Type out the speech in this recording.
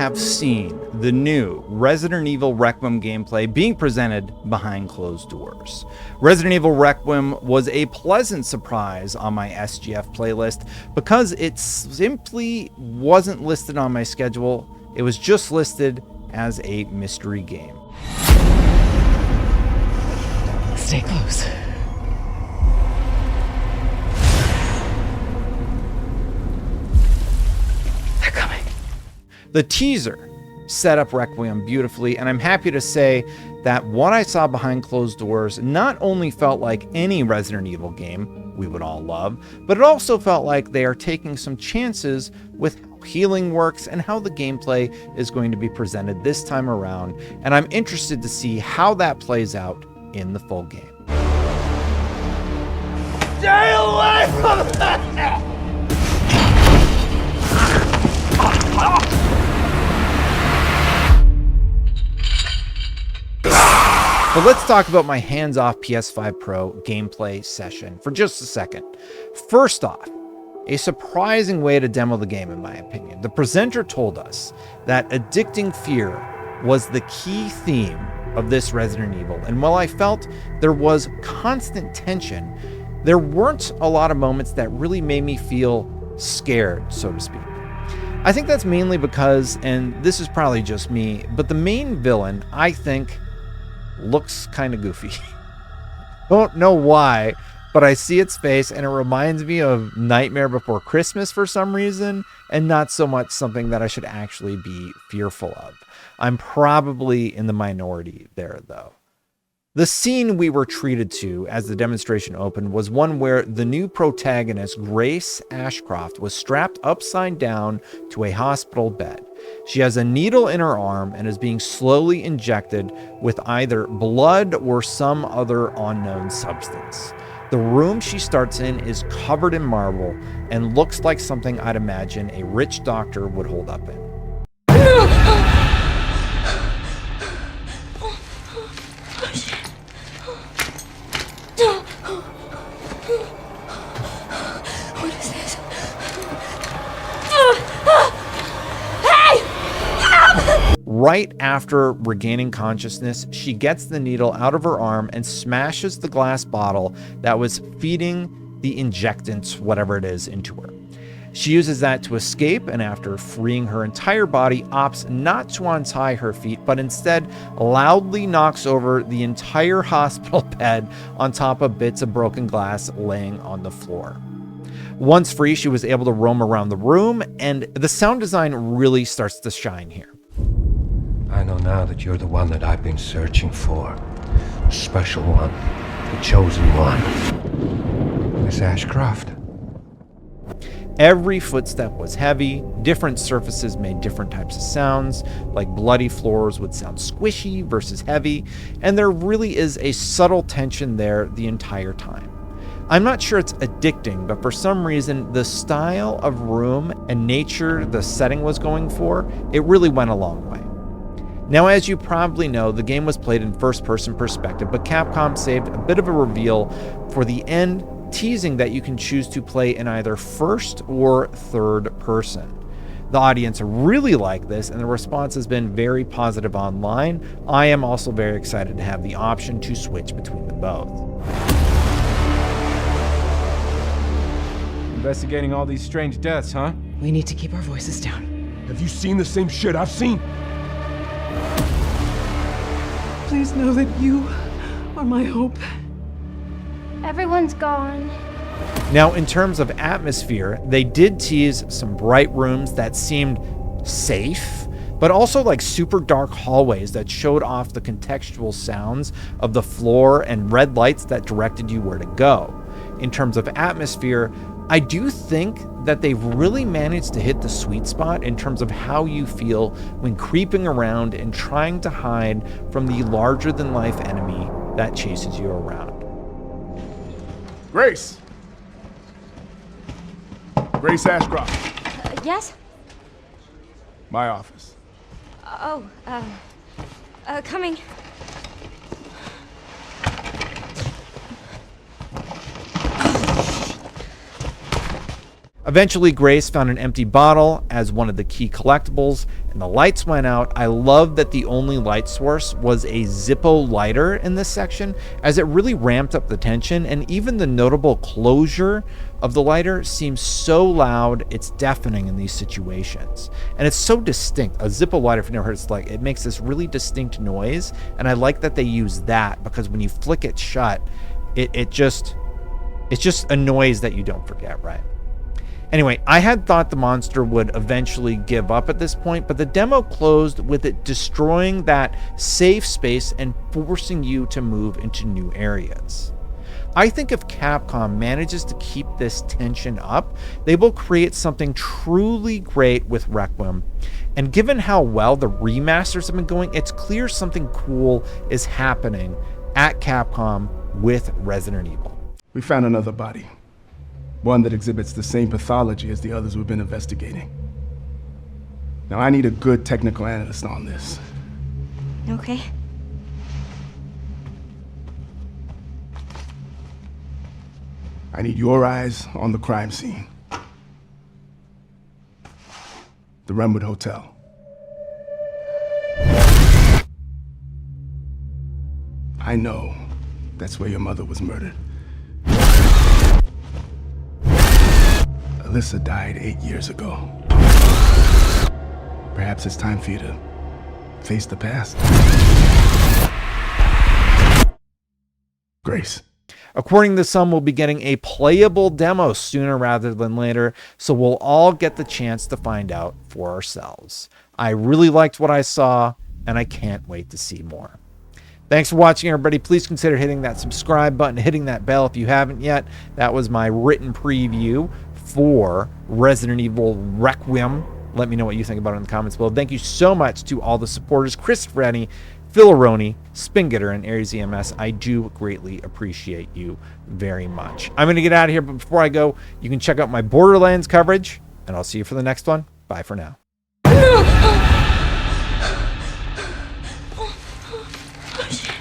have seen the new Resident Evil Requiem gameplay being presented behind closed doors. Resident Evil Requiem was a pleasant surprise on my SGF playlist because it simply wasn't listed on my schedule. It was just listed as a mystery game. Stay close. They're coming. The teaser set up Requiem beautifully, and I'm happy to say that what I saw behind closed doors not only felt like any Resident Evil game we would all love, but it also felt like they are taking some chances with how healing works and how the gameplay is going to be presented this time around, and I'm interested to see how that plays out in the full game. Stay away from that! But let's talk about my hands-off PS5 Pro gameplay session for just a second. First off, a surprising way to demo the game in my opinion. The presenter told us that addicting fear was the key theme of this Resident Evil, and while I felt there was constant tension, there weren't a lot of moments that really made me feel scared, so to speak. I think that's mainly because, and this is probably just me, but the main villain, I think, looks kind of goofy. Don't know why, but I see its face and it reminds me of Nightmare Before Christmas for some reason, and not so much something that I should actually be fearful of. I'm probably in the minority there, though. The scene we were treated to as the demonstration opened was one where the new protagonist, Grace Ashcroft, was strapped upside down to a hospital bed. She has a needle in her arm and is being slowly injected with either blood or some other unknown substance. The room she starts in is covered in marble and looks like something I'd imagine a rich doctor would hold up in. What is this? Right after regaining consciousness, she gets the needle out of her arm and smashes the glass bottle that was feeding the injectant, whatever it is, into her. She uses that to escape, and after freeing her entire body, opts not to untie her feet, but instead loudly knocks over the entire hospital bed on top of bits of broken glass laying on the floor. Once free, she was able to roam around the room, and the sound design really starts to shine here. I know now that you're the one that I've been searching for. The special one. The chosen one. Miss Ashcroft. Every footstep was heavy, different surfaces made different types of sounds, like bloody floors would sound squishy versus heavy, and there really is a subtle tension there the entire time. I'm not sure it's addicting, but for some reason, the style of room and nature the setting was going for, it really went a long way. Now, as you probably know, the game was played in first-person perspective, but Capcom saved a bit of a reveal for the end, teasing that you can choose to play in either first or third person. The audience really liked this, and the response has been very positive online. I am also very excited to have the option to switch between them both. Investigating all these strange deaths, huh? We need to keep our voices down. Have you seen the same shit I've seen? Please know that you are my hope. Everyone's gone. Now, in terms of atmosphere, they did tease some bright rooms that seemed safe, but also like super dark hallways that showed off the contextual sounds of the floor and red lights that directed you where to go. In terms of atmosphere, I do think that they've really managed to hit the sweet spot in terms of how you feel when creeping around and trying to hide from the larger-than-life enemy that chases you around. Grace! Grace Ashcroft. Yes? My office. Coming. Eventually, Grace found an empty bottle as one of the key collectibles, and the lights went out. I love that the only light source was a Zippo lighter in this section, as it really ramped up the tension, and even the notable closure of the lighter seems so loud, it's deafening in these situations. And it's so distinct. A Zippo lighter, if you never heard, it's like, it makes this really distinct noise, and I like that they use that, because when you flick it shut, it's just a noise that you don't forget, right? Anyway, I had thought the monster would eventually give up at this point, but the demo closed with it destroying that safe space and forcing you to move into new areas. I think if Capcom manages to keep this tension up, they will create something truly great with Requiem. And given how well the remasters have been going, it's clear something cool is happening at Capcom with Resident Evil. We found another body. One that exhibits the same pathology as the others we've been investigating. Now, I need a good technical analyst on this. Okay. I need your eyes on the crime scene. The Renwood Hotel. I know that's where your mother was murdered. Alyssa died 8 years ago. Perhaps it's time for you to face the past. Grace. According to some, we'll be getting a playable demo sooner rather than later, so we'll all get the chance to find out for ourselves. I really liked what I saw, and I can't wait to see more. Thanks for watching, everybody. Please consider hitting that subscribe button, hitting that bell if you haven't yet. That was my written preview for Resident Evil Requiem. Let me know what you think about it in the comments below. Thank you so much to all the supporters, Chris Freddy, Philoroni, Spingetter, and Aries EMS. I do greatly appreciate you very much. I'm going to get out of here, but before I go, you can check out my Borderlands coverage, and I'll see you for the next one. Bye for now. Oh, shit.